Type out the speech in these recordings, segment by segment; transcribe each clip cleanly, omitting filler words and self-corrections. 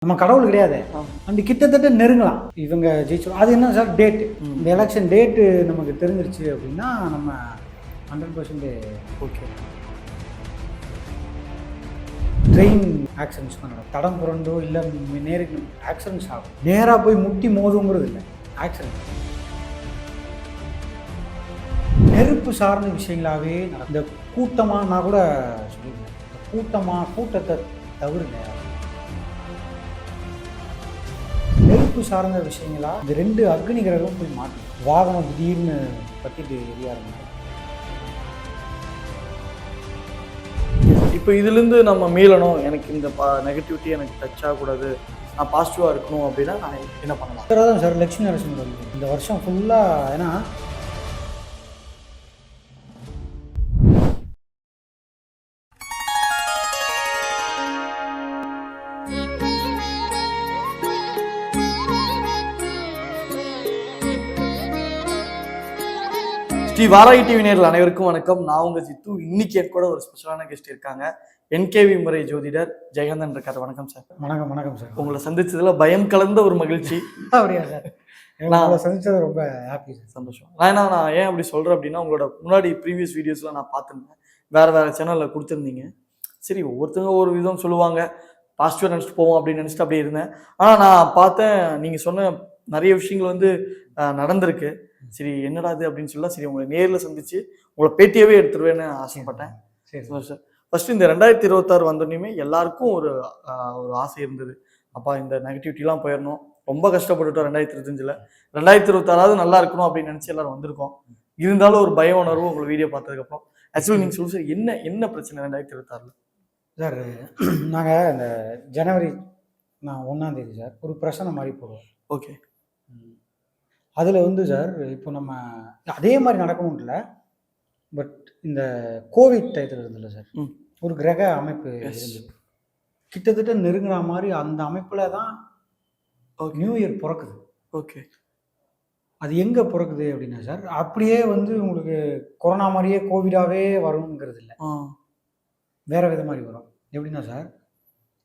நம்ம கடவுள் கிடையாது. அந்த கிட்டத்தட்ட நெருங்கலாம் இவங்க ஜெயிச்சோம். அது என்ன சார் டேட்டு, இந்த எலெக்ஷன் டேட்டு நமக்கு தெரிஞ்சிருச்சு அப்படின்னா நம்ம 100% ஓகே. ட்ரெயின் ஆக்சிடென்ட்ஸ் பண்ணணும், தடம் புரண்டோ இல்லை நேருக்கு ஆக்சிடென்ட்ஸ் ஆகும். நேராக போய் முட்டி மோதுங்கிறது இல்லை ஆக்சிடென்ட். நெருப்பு சார்ந்த விஷயங்களாகவே இந்த கூட்டமாக நான் கூட சொல்லியிருந்தேன், இந்த கூட்டத்தை தவிர்ங்க. நெருப்பு சார்ந்த விஷயங்களா இந்த 2 அக்னி கிரகம் போய் மாட்டோம். வாகனம் திடீர்னு பற்றிட்டு எரியா இருந்தாங்க. இப்போ இதுலேருந்து நம்ம மீளணும், எனக்கு இந்த நெகட்டிவிட்டி எனக்கு டச் ஆகக்கூடாது, நான் பாசிட்டிவாக இருக்கணும் அப்படின்னா நான் என்ன பண்ணலாம்? தான் சார் லட்சுமி நரசிம்மர் இந்த வருஷம் ஃபுல்லாக, ஏன்னா ஸ்ரீ வாராகி டிவி நேயர்கள் அனைவருக்கும் வணக்கம். நான் உங்க ஜித்து. இன்னைக்கு என் கூட ஒரு ஸ்பெஷலான கெஸ்ட் இருக்காங்க. என்கேவி முறை ஜோதிடர் ஜெயகாந்தன் இருக்காரு. வணக்கம் சார். வணக்கம். வணக்கம் சார். உங்களை சந்திச்சதுல பயம் கலந்த ஒரு மகிழ்ச்சி. அப்படியா சார்? நான் சந்திச்சது ரொம்ப ஹாப்பி சார், சந்தோஷம். நான் ஏன் அப்படி சொல்றேன் அப்படின்னா, உங்களோட முன்னாடி ப்ரீவியஸ் வீடியோஸ்லாம் நான் பார்த்துருந்தேன், வேற சேனல்ல கொடுத்துருந்தீங்க. சரி, ஒவ்வொருத்தவங்க ஒரு விதம் சொல்லுவாங்க, பாசிட்டிவாக நினச்சிட்டு போவோம் அப்படின்னு நினச்சிட்டு அப்படியே இருந்தேன். ஆனால் நான் பார்த்தேன், நீங்கள் சொன்ன நிறைய விஷயங்கள் வந்து நடந்திருக்கு. சரி, என்னடா இது அப்படின்னு சொல்லலாம். சரி, உங்களை நேரில் சந்திச்சு உங்களை பேட்டியாவே எடுத்துருவேன்னு ஆசைப்பட்டேன். சரி சார். ஃபர்ஸ்ட் இந்த 2026 வந்தோடனே எல்லாருக்கும் ஒரு ஆசை இருந்தது. அப்பா இந்த நெகட்டிவிட்டிலாம் போயிடணும், ரொம்ப கஷ்டப்பட்டுட்டோம் 2025ல், 2026 நல்லா இருக்கணும் அப்படின்னு நினச்சி எல்லாரும் வந்திருக்கோம். இருந்தாலும் ஒரு பய உணர்வு உங்களை வீடியோ பார்த்ததுக்கப்புறம். ஆக்சுவலி நீங்கள் சொல்லு சார், என்ன பிரச்சனை 2026ல்? சார், நாங்கள் இந்த ஜனவரி 1 சார் ஒரு பிரச்சனை மாதிரி போடுவோம். ஓகே. அதில் வந்து சார், இப்போ நம்ம அதே மாதிரி நடக்கணும் இல்லை, பட் இந்த கோவிட் டயத்தில் இருந்தில்ல சார், ஒரு கிரக அமைப்பு இருந்தது, கிட்டத்தட்ட நெருங்குற மாதிரி. அந்த அமைப்பில் தான் நியூ இயர் பிறக்குது. ஓகே. அது எங்கே பிறக்குது அப்படின்னா சார், அப்படியே வந்து உங்களுக்கு கொரோனா மாதிரியே கோவிடாகவே வருங்கிறது இல்லை, வேற வித மாதிரி வரும். எப்படின்னா சார்,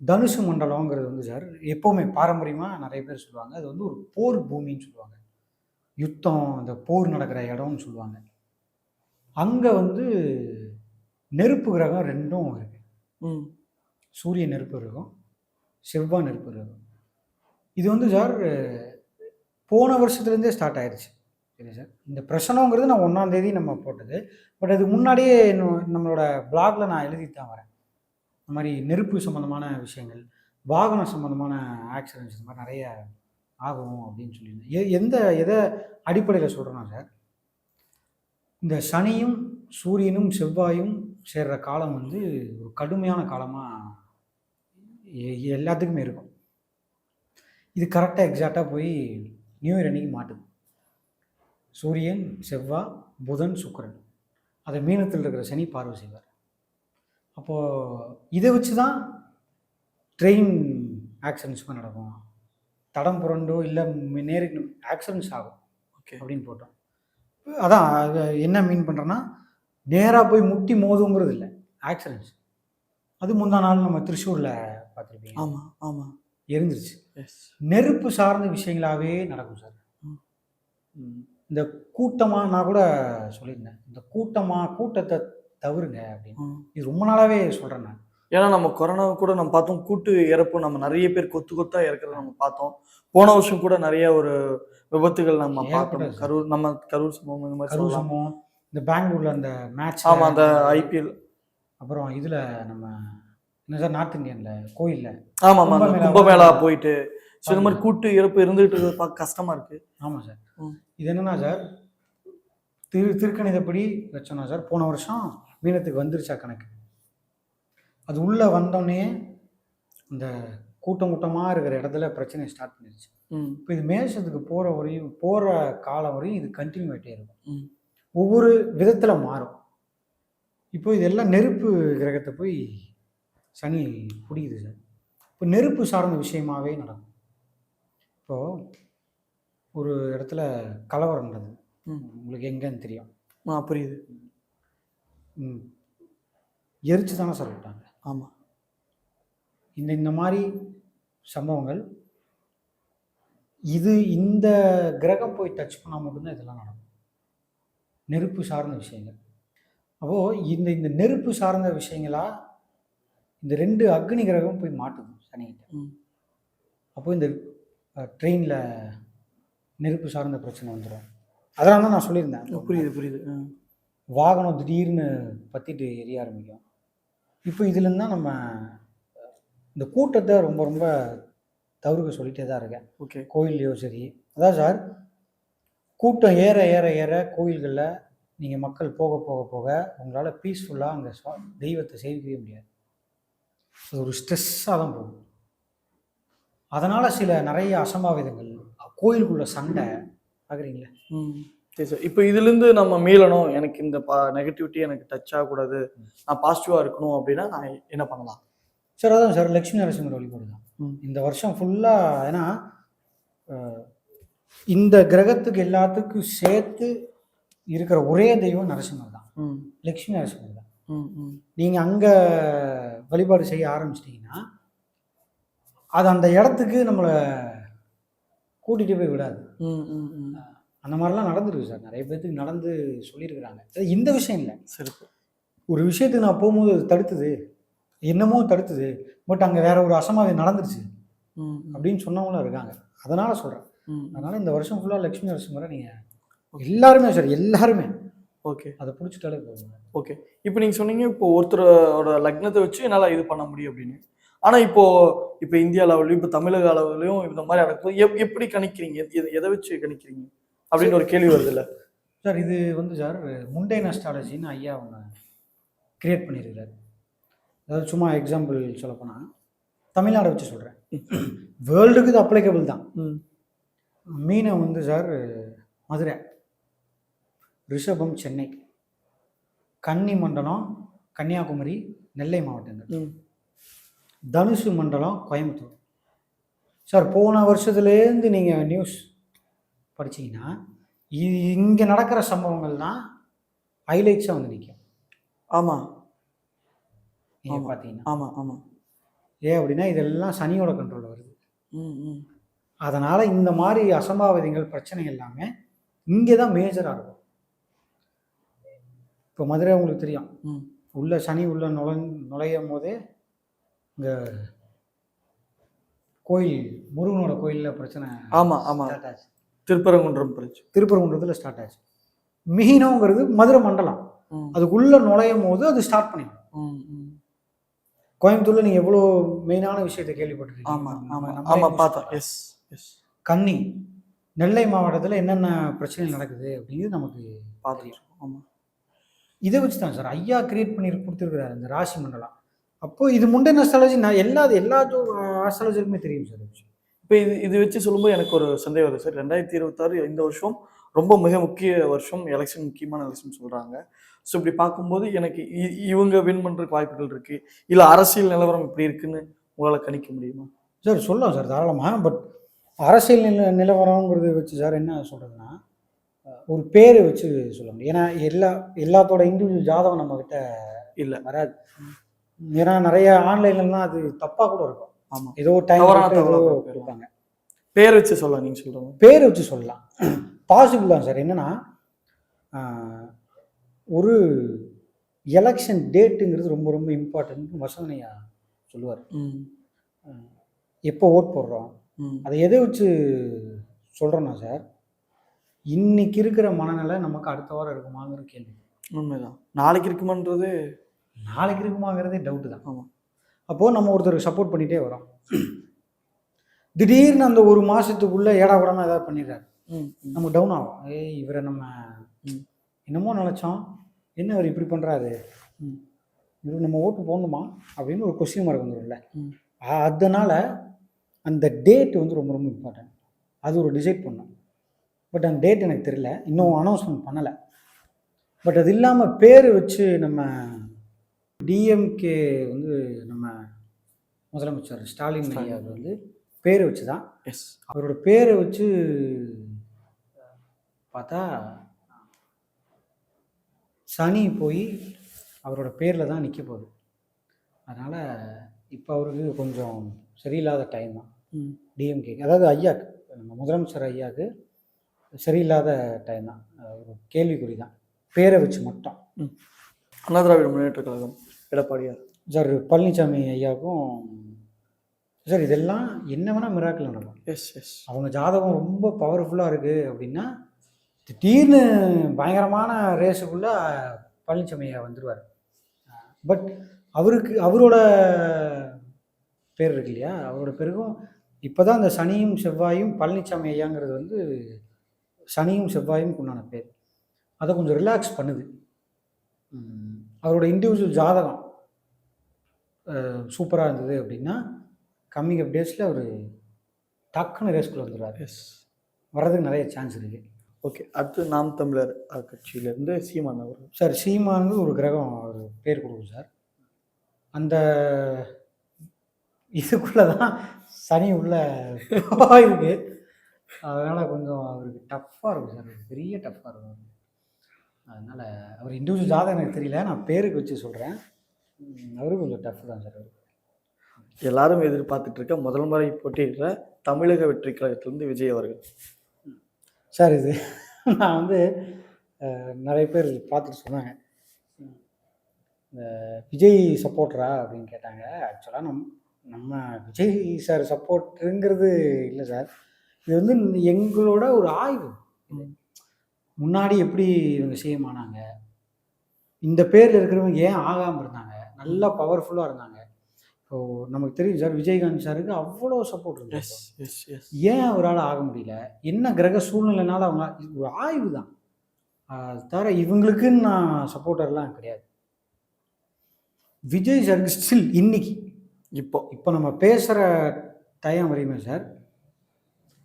தனுசு மண்டலங்கிறது வந்து சார் எப்போவுமே பாரம்பரியமாக நிறைய பேர் சொல்லுவாங்க, அது வந்து ஒரு போர் பூமின்னு சொல்லுவாங்க, யுத்தம், அந்த போர் நடக்கிற இடம்னு சொல்லுவாங்க. அங்கே வந்து நெருப்பு கிரகம் 2 இருக்கு. சூரிய நெருப்பு கிரகம், செவ்வாய் நெருப்பு கிரகம். இது வந்து சார் போன வருஷத்துலேருந்தே ஸ்டார்ட் ஆயிடுச்சு. சரி சார், இந்த பிரச்சனைங்கிறது நான் 1ஆம் தேதி நம்ம போட்டது, பட் அது முன்னாடியே நம்மளோட பிளாக்ல நான் எழுதித்தான் வரேன். இந்த மாதிரி நெருப்பு சம்மந்தமான விஷயங்கள், வாகனம் சம்மந்தமான ஆக்சிடென்ட்ஸ், இந்த மாதிரி நிறைய ஆகும் அப்படின்னு சொல்லியிருந்தேன். எதை அடிப்படையில் சொல்கிறேன்னா சார், இந்த சனியும் சூரியனும் செவ்வாயும் சேர்ற காலம் வந்து ஒரு கடுமையான காலமாக எல்லாத்துக்குமே இருக்கும். இது கரெக்டாக எக்ஸாக்டாக போய் நியூ இயர் அன்னைக்கு மாட்டுது. சூரியன், செவ்வாய், புதன், சுக்கிரன், அதை மீனத்தில் இருக்கிற சனி பார்வை செய்வார். அப்போது இதை வச்சு தான் ட்ரெயின் ஆக்சிடென்ட்ஸுமே நடக்கும், தடம் புரண்டோ இல்லை நேருக்கு ஆக்சிடென்ட்ஸ் ஆகும். ஓகே அப்படின்னு போட்டோம். அதான் என்ன மீன் பண்ணுறேன்னா, நேராக போய் முட்டி மோதுங்கிறது இல்லை ஆக்சிடென்ட்ஸ். அது முந்தா நாள் நம்ம திருச்சூரில் பார்த்துருப்பீங்க. ஆமாம் ஆமாம், எரிஞ்சிருச்சு. நெருப்பு சார்ந்த விஷயங்களாகவே நடக்கும் சார். இந்த கூட்டமாக நான் கூட சொல்லியிருந்தேன், இந்த கூட்டத்தை தவிருங்க அப்படின்னு. இது ரொம்ப நாளாகவே சொல்கிறேன் நான். ஏன்னா நம்ம கொரோனாவை கூட நம்ம பார்த்தோம், கூட்டு இறப்பு, நம்ம நிறைய பேர் கொத்தா இறக்குறத நம்ம பார்த்தோம். போன வருஷம் கூட நிறைய ஒரு விபத்துகள் நம்ம பார்த்தோம். கரூர் சம்பவம், இந்த மாதிரி சம்பவம், இந்த பெங்களூர்ல அந்த மேட்ச், ஆமாம், அந்த ஐபிஎல், அப்புறம் இதில் நம்ம என்ன சார் நார்த் இந்தியன்ல கோயிலில், ஆமாம் கும்பமேளா போயிட்டு, ஸோ இந்த மாதிரி கூட்டு இறப்பு இருந்துகிட்டு இருக்கிறது பார்க்க கஷ்டமாக இருக்குது. ஆமாம் சார். இது என்னன்னா சார், திருக்கணிதப்படி வச்சோன்னா சார், போன வருஷம் மீனத்துக்கு வந்துருச்சா கணக்கு, அது உள்ளே வந்தோடனே இந்த கூட்டமாக இருக்கிற இடத்துல பிரச்சனை ஸ்டார்ட் பண்ணிடுச்சு. இப்போ இது மேஷத்துக்கு போகிற காலம் வரையும் இது கண்டினியூ ஆகிட்டே இருக்கும், ஒவ்வொரு விதத்தில் மாறும். இப்போ இதெல்லாம் நெருப்பு கிரகத்தை போய் சனி பிடிக்குது சார். இப்போ நெருப்பு சார்ந்த விஷயமாகவே நடக்கும். இப்போது ஒரு இடத்துல கலவரம் நடந்தது, உங்களுக்கு எங்கன்னு தெரியும்? புரியுது. எரிச்சு தானே சார் விட்டாங்க. ஆமாம். இந்த மாதிரி சம்பவங்கள். இது இந்த கிரகம் போய் டச் பண்ணால் மட்டும்தான் இதெல்லாம் நடக்கும். நெருப்பு சார்ந்த விஷயங்கள். அப்போது இந்த இந்த நெருப்பு சார்ந்த விஷயங்களா இந்த 2 அக்னி கிரகம் போய் மாட்டுது சனிக்கிட்ட. அப்போ இந்த ட்ரெயினில் நெருப்பு சார்ந்த பிரச்சனை வந்துடும். அதனால தான் நான் சொல்லியிருந்தேன். புரியுது புரியுது. வாகனம் திடீர்னு பற்றிட்டு எரிய ஆரம்பிக்கும். இப்போ இதுலேருந்து தான் நம்ம இந்த கூட்டத்தை ரொம்ப ரொம்ப தவிர்க்க சொல்லிகிட்டே தான் இருக்கேன். ஓகே. கோயில்லையோ சரி. அதான் சார், கூட்டம் ஏற ஏற ஏற கோயில்களில் நீங்கள் மக்கள் போக போக போக உங்களால் பீஸ்ஃபுல்லாக அங்கே தெய்வத்தை சேவிக்கவே முடியாது. அது ஒரு ஸ்ட்ரெஸ்ஸாக தான் போகும். அதனால் நிறைய அசம்பாவிதங்கள், கோயிலுக்குள்ள சண்டை பார்க்குறீங்களா? சரி சார். இப்போ இதுலேருந்து நம்ம மீளணும், எனக்கு இந்த நெகட்டிவிட்டி எனக்கு டச் ஆகக்கூடாது, நான் பாசிட்டிவாக இருக்கணும் அப்படின்னா நான் என்ன பண்ணலாம் சார்? அதான் சார், லட்சுமி நரசிம்மர் வழிபாடு தான் இந்த வருஷம் ஃபுல்லாக. ஏன்னா இந்த கிரகத்துக்கு எல்லாத்துக்கும் சேர்த்து இருக்கிற ஒரே தெய்வம் நரசிம்மர் தான், லட்சுமி நரசிம்மர் தான். நீங்கள் அங்கே வழிபாடு செய்ய ஆரம்பிச்சிட்டிங்கன்னா அது அந்த இடத்துக்கு நம்மளை கூட்டிகிட்டு போய் விடாது. அந்த மாதிரிலாம் நடந்துருக்கு சார். நிறைய பேர்த்துக்கு நடந்து சொல்லியிருக்கிறாங்க. இந்த விஷயம் இல்லை, சிறப்பு. ஒரு விஷயத்துக்கு நான் போகும்போது அது தடுத்துது, என்னமோ தடுத்துது, பட் அங்கே வேற ஒரு அசம்பாவிதம் நடந்துருச்சு அப்படின்னு சொன்னவங்களும் இருக்காங்க. அதனால சொல்கிறேன். அதனால இந்த வருஷம் ஃபுல்லாக லட்சுமி நரசிம்மரை நீங்கள் எல்லாருமே சார், எல்லாருமே ஓகே அதை பிடிச்சிட்டாலே போதுங்க. ஓகே. இப்போ நீங்கள் சொன்னீங்க இப்போ ஒருத்தரோட லக்னத்தை வச்சு என்னால் இது பண்ண முடியும் அப்படின்னு. ஆனால் இப்போ இந்தியா லெவல்லையும் இப்போ தமிழக அளவுலையும் இந்த மாதிரி நடக்குது. எப்படி கணிக்கிறீங்க? எதை வச்சு கணிக்கிறீங்க அப்படின்னு ஒரு கேள்வி வருது இல்லை சார்? இது சார் முண்டைன் அஸ்ட்ராலஜின்னு ஐயா அவங்க கிரியேட் பண்ணியிருக்கிறார். அதாவது சும்மா எக்ஸாம்பிள் சொல்லப்போனால் தமிழ்நாடை வச்சு சொல்கிறேன், வேர்ல்டுக்கு இது அப்ளிகபிள் தான். மீனம் சார் மதுரை, ரிஷபம் சென்னை, கன்னி மண்டலம் கன்னியாகுமரி நெல்லை மாவட்டங்கள், தனுசு மண்டலம் கோயம்புத்தூர். சார் போன வருஷத்துலேருந்து நீங்கள் நியூஸ் படிச்சிங்கன்னா இங்கே நடக்கிற சம்பவங்கள் தான் ஹைலைட்ஸாக வந்து நிற்கும். ஆமாம், நீங்கள் பார்த்தீங்கன்னா. ஆமாம் ஆமாம். ஏன் அப்படின்னா இதெல்லாம் சனியோட கண்ட்ரோலில் வருது. அதனால் இந்த மாதிரி அசம்பாவிதங்கள் பிரச்சனை எல்லாமே இங்கே தான் மேஜராக இருக்கும். இப்போ மதுரை உங்களுக்கு தெரியும், உள்ள சனி உள்ள நுழையும் போதே இங்கே கோயில், முருகனோட கோயிலில் பிரச்சனை. ஆமாம் ஆமாம், ஸ்டார்ட் ஆச்சு. திருப்பரங்குன்றத்தில் ஸ்டார்ட் ஆச்சு. மிகினோங்கிறது மதுரை மண்டலம், அதுக்குள்ளே நுழையும் போது அது ஸ்டார்ட் பண்ணிடும். கோயம்புத்தூரில் நீங்கள் எவ்வளோ மெயினான விஷயத்தை கேள்விப்பட்டிருக்கீங்க. ஆமாம் ஆமாம் ஆமாம், பார்த்தோம். Yes yes. கன்னி நெல்லை மாவட்டத்தில் என்னென்ன பிரச்சனை நடக்குது அப்படிங்கிறது நமக்கு பார்த்துருக்கோம். ஆமாம், இதை வச்சு தான் சார் ஐயா கிரியேட் பண்ணி கொடுத்துருக்குறாரு இந்த ராசி மண்டலம். அப்போது இது முண்டன் அஸ்ட்ராலஜி நான் எல்லா அஸ்ட்ராலஜருக்குமே தெரியும் சார். இப்போ இது வச்சு சொல்லும்போது எனக்கு ஒரு சந்தேகம் வருது சார். 2026 இந்த வருஷம் ரொம்ப மிக முக்கிய வருஷம், எலெக்ஷன் முக்கியமான எலெக்ஷன் சொல்கிறாங்க. ஸோ இப்படி பார்க்கும்போது எனக்கு இவங்க வின் பண்ணுறதுக்கு வாய்ப்புகள் இருக்குது, இல்லை அரசியல் நிலவரம் இப்படி இருக்குன்னு உங்களால் கணிக்க முடியுமா சார்? சொல்லலாம் சார் தாராளமாக. பட் அரசியல் நிலவரங்கிறது வச்சு சார் என்ன சொல்கிறதுனா, ஒரு பேர் வச்சு சொல்ல முடியும். ஏன்னா எல்லாத்தோட இண்டிவிஜுவல் ஜாதகம் நம்மக்கிட்ட இல்லை, வராது. ஏன்னா நிறைய ஆன்லைன்லாம் அது தப்பாக கூட இருக்கும். ஆமாம், ஏதோ டைம் கொடுப்பாங்க. பேர் வச்சு சொல்லலாம். நீங்கள் சொல்கிறோம் பேர் வச்சு சொல்லலாம், பாசிபிள் தான் சார். என்னென்னா ஒரு எலெக்ஷன் டேட்டுங்கிறது ரொம்ப ரொம்ப இம்பார்ட்டன்ட் வசந்தனையா சொல்லுவார். எப்போ ஓட் போடுறோம் அதை எதை வச்சு சொல்கிறோன்னா சார், இன்னைக்கு இருக்கிற மனநிலை நமக்கு அடுத்த வாரம் இருக்குமாங்கிற கேள்வி. உண்மைதான். நாளைக்கு இருக்குமாங்கிறதே டவுட்டு தான். ஆமாம். அப்போது நம்ம ஒருத்தருக்கு சப்போர்ட் பண்ணிகிட்டே வரோம், திடீர்னு அந்த ஒரு மாதத்துக்குள்ளே ஏடா கூடாமல் ஏதாவது பண்ணிடுறாரு, நமக்கு டவுன் ஆகும். இவரை நம்ம என்னமோ நினச்சோம், என்ன அவர் இப்படி பண்ணுறாரு, இவர் நம்ம ஓட்டு போடணுமா அப்படின்னு ஒரு கொஸ்டின் மார்க் வந்துடும்ல. அதனால் அந்த டேட் ரொம்ப ரொம்ப இம்பார்ட்டன்ட். அது ஒரு டிசைட் பண்ணோம். பட் அந்த டேட் எனக்கு தெரியல, இன்னும் அனௌன்ஸ்மெண்ட் பண்ணலை. பட் அது இல்லாமல் பேர் வச்சு நம்ம டிஎம்கே நம்ம முதலமைச்சர் ஸ்டாலின் ஐயா பேரை வச்சு தான். எஸ், அவரோட பேரை வச்சு பார்த்தா சனி போய் அவரோட பேரில் தான் நிற்க போகுது. அதனால் இப்போ அவருக்கு கொஞ்சம் சரியில்லாத டைம் தான். ம். டிஎம்கே, அதாவது ஐயாக்கு, நம்ம முதலமைச்சர் ஐயாவுக்கு சரியில்லாத டைம் தான், ஒரு கேள்விக்குறி தான், பேரை வச்சு மட்டும். அண்ணா திராவிட முன்னேற்ற கழகம் எடப்பாடியார். சார் பழனிசாமி ஐயாவுக்கும் சார் இதெல்லாம் என்ன வேணால் மிராக்கிள் நடக்கும். எஸ். அவங்க ஜாதகம் ரொம்ப பவர்ஃபுல்லாக இருக்குது அப்படின்னா திடீர்னு பயங்கரமான ரேஸுக்குள்ளே பழனிசாமி ஐயா வந்துடுவார். பட் அவரோட பேர் இருக்கு இல்லையா, அவரோட பேருக்கும் இப்போ தான் அந்த சனியும் செவ்வாயும் பழனிசாமி ஐயாங்கிறது வந்து சனியும் செவ்வாயும் உண்டான பேர். அதை கொஞ்சம் ரிலாக்ஸ் பண்ணுது. அவரோட இண்டிவிஜுவல் ஜாதகம் சூப்பராக இருந்தது அப்படின்னா கம்மிங் அப் டேஸில் அவர் டக்குன்னு ரேஸ்குள்ளே வந்துடுவார். வர்றதுக்கு நிறைய சான்ஸ் இருக்குது. ஓகே, அடுத்து நாம் தமிழர் கட்சியிலேருந்து சீமான் அவர். சார் சீமானது ஒரு கிரகம், அவர் பேர் கொடுக்கும் சார். அந்த இதுக்குள்ளே தான் சனி உள்ள இருக்கு. அதனால் கொஞ்சம் அவருக்கு டஃப்பாக இருக்கும் சார், பெரிய டஃப்பாக இருக்கும். அதனால் அவர் இண்டிவிஜுவல் ஜாதகம் எனக்கு தெரியல, நான் பேருக்கு வச்சு சொல்கிறேன். அவரும் கொஞ்சம் டஃப் தான் சார். அவர் எல்லாரும் எதிர்பார்த்துட்டு இருக்க முதல் முறை போட்டியிடுற தமிழக வெற்றி கழகத்திலிருந்து விஜய் அவர்கள். சார் இது நான் வந்து நிறைய பேர் பார்த்துட்டு சொன்னாங்க, இந்த விஜய் சப்போர்ட்டரா அப்படின்னு கேட்டாங்க. ஆக்சுவலாக நம்ம விஜய் சார் சப்போர்ட்டுங்கிறது இல்லை சார். இது வந்து எங்களோட ஒரு ஆய்வு. முன்னாடி எப்படி இவங்க சிஎம் ஆனாங்க, இந்த பேரில் இருக்கிறவங்க ஏன் ஆகாமல் இருந்தாங்க, நல்லா பவர்ஃபுல்லாக இருந்தாங்க. இப்போது நமக்கு தெரியும் சார், விஜயகாந்த் சாருக்கு அவ்வளோ சப்போர்ட் இருக்கு. ஏன் அவரால் ஆக முடியல, என்ன கிரக சூழ்நிலைனால அவங்க, ஒரு ஆய்வு தான். தவிர இவங்களுக்குன்னு நான் சப்போர்ட்டர்லாம் கிடையாது. விஜய் சாருக்கு ஸ்டில் இன்னைக்கு இப்போ நம்ம பேசுகிற டைம் வரையுமே சார்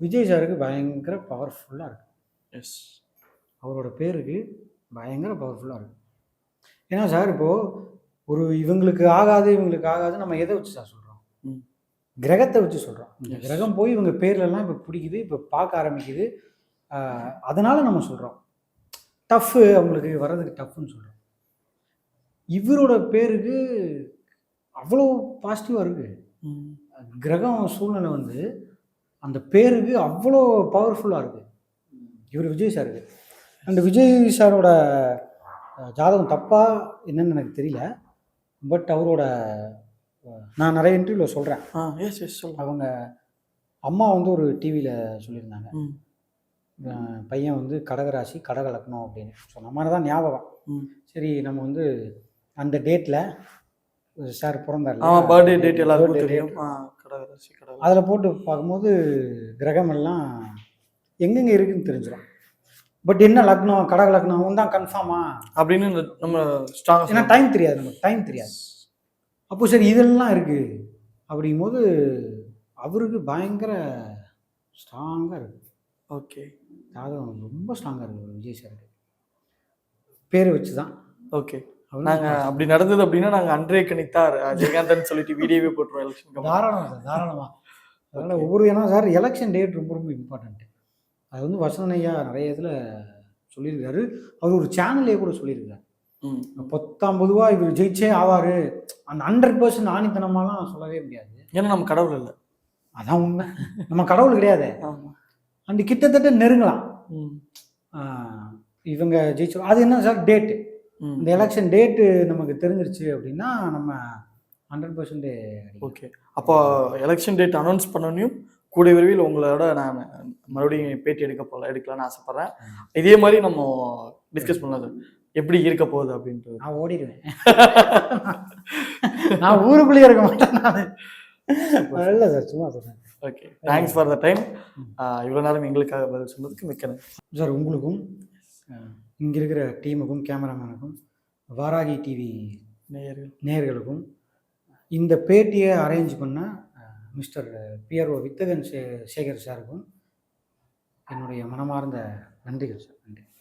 விஜய் சாருக்கு பயங்கர பவர்ஃபுல்லாக இருக்குது. அவரோட பேருக்கு பயங்கர பவர்ஃபுல்லாக இருக்குது. ஏன்னா சார் இப்போது ஒரு இவங்களுக்கு ஆகாது நம்ம எதை வச்சு சார் சொல்கிறோம், கிரகத்தை வச்சு சொல்கிறோம். இந்த கிரகம் போய் இவங்க பேர்லலாம் இப்போ பிடிக்குது, இப்போ பார்க்க ஆரம்பிக்குது. அதனால் நம்ம சொல்கிறோம் டஃப்பு, அவங்களுக்கு வர்றதுக்கு டஃப்புன்னு சொல்கிறோம். இவரோட பேருக்கு அவ்வளோ பாசிட்டிவாக இருக்குது. கிரகம் சூழ்நிலை வந்து அந்த பேருக்கு அவ்வளோ பவர்ஃபுல்லாக இருக்குது இவர் விஜய் சாருக்கு. அண்ட் விஜய் சாரோட ஜாதகம் தப்பாக என்னன்னு எனக்கு தெரியல. பட் அவரோட நான் நிறைய இன்டர்வியூவில் சொல்கிறேன். அவங்க அம்மா வந்து ஒரு டிவியில் சொல்லியிருந்தாங்க, பையன் வந்து கடகராசி கடகலக்கணும் அப்படின்னு சொன்ன மாதிரி தான் ஞாபகம். சரி, நம்ம வந்து அந்த டேட்டில் சார் பிறந்தார், பர்த்டே டேட் எல்லாருக்கும் தெரியும், அதில் போட்டு பார்க்கும்போது கிரகம் எல்லாம் எங்கெங்கே இருக்குதுன்னு தெரிஞ்சிடும். பட் என்ன லக்னம், கடக லக்னம் தான் கன்ஃபார்மா அப்படின்னு நம்ம ஸ்ட்ராங், ஏன்னா டைம் தெரியாது, நமக்கு டைம் தெரியாது. அப்போ சரி இதெல்லாம் இருக்குது அப்படிங்கும்போது அவருக்கு பயங்கர ஸ்ட்ராங்காக இருக்குது. ஓகே, ஜாதகம் ரொம்ப ஸ்ட்ராங்காக இருக்குது விஜய் சாருக்கு, பேரை வச்சு தான். ஓகே, நாங்கள் அப்படி நடந்தது அப்படின்னா நாங்கள் அன்றே கணித்தார் ஜெயகாந்தன் சொல்லிட்டு வீடியோவே போட்டுருவோம் எலெக்ஷன். தாராளமாக சார், தாராளமாக. அதனால் ஒவ்வொரு, ஏன்னா சார் எலெக்ஷன் டேட் ரொம்ப ரொம்ப இம்பார்ட்டண்ட்டு. அது வந்து வசந்தன் ஐயா நிறைய இதில் சொல்லியிருக்காரு. அவர் ஒரு சேனல்லே கூட சொல்லியிருக்காரு, 19 இவர் ஜெயிச்சே ஆவார். அந்த 100% ஆணித்தனமாலாம் சொல்லவே முடியாது, ஏன்னா நம்ம கடவுள் இல்லை. அதான் உண்மை, நம்ம கடவுள் கிடையாது. அண்ட் கிட்டத்தட்ட நெருங்கலாம் இவங்க ஜெயிச்சு. அது என்ன சார் டேட்டு, இந்த எலெக்ஷன் டேட்டு நமக்கு தெரிஞ்சிருச்சு அப்படின்னா நம்ம 100%. ஓகே, அப்போ எலெக்ஷன் டேட் அனௌன்ஸ் பண்ணனையும் கூட விரைவில் உங்களோட நான் மறுபடியும் பேட்டி எடுக்கலாம்னு ஆசைப்பட்றேன். இதே மாதிரி நம்ம டிஸ்கஸ் பண்ணலாம் எப்படி இருக்க போகுது அப்படின்ட்டு. நான் ஓடிடுவேன், நான் ஊருக்குள்ளேயே இருக்க மாட்டேன் நான். இல்லை சார், சும்மா சொல்கிறேன். Okay, thanks for the time. இவ்வளோ நேரம் எங்களுக்காக பதில் சொன்னதுக்கு மிக்க நன்றி சார். உங்களுக்கும் இங்கே இருக்கிற டீமுக்கும் கேமராமேனுக்கும் வாராகி டிவி நேயர்களுக்கும் இந்த பேட்டியை அரேஞ்ச் பண்ண மிஸ்டர் பிஆர்ஓ வித்தகன் சேகர் சாருக்கும் என்னுடைய மனமார்ந்த நன்றிகள் சார். நன்றி.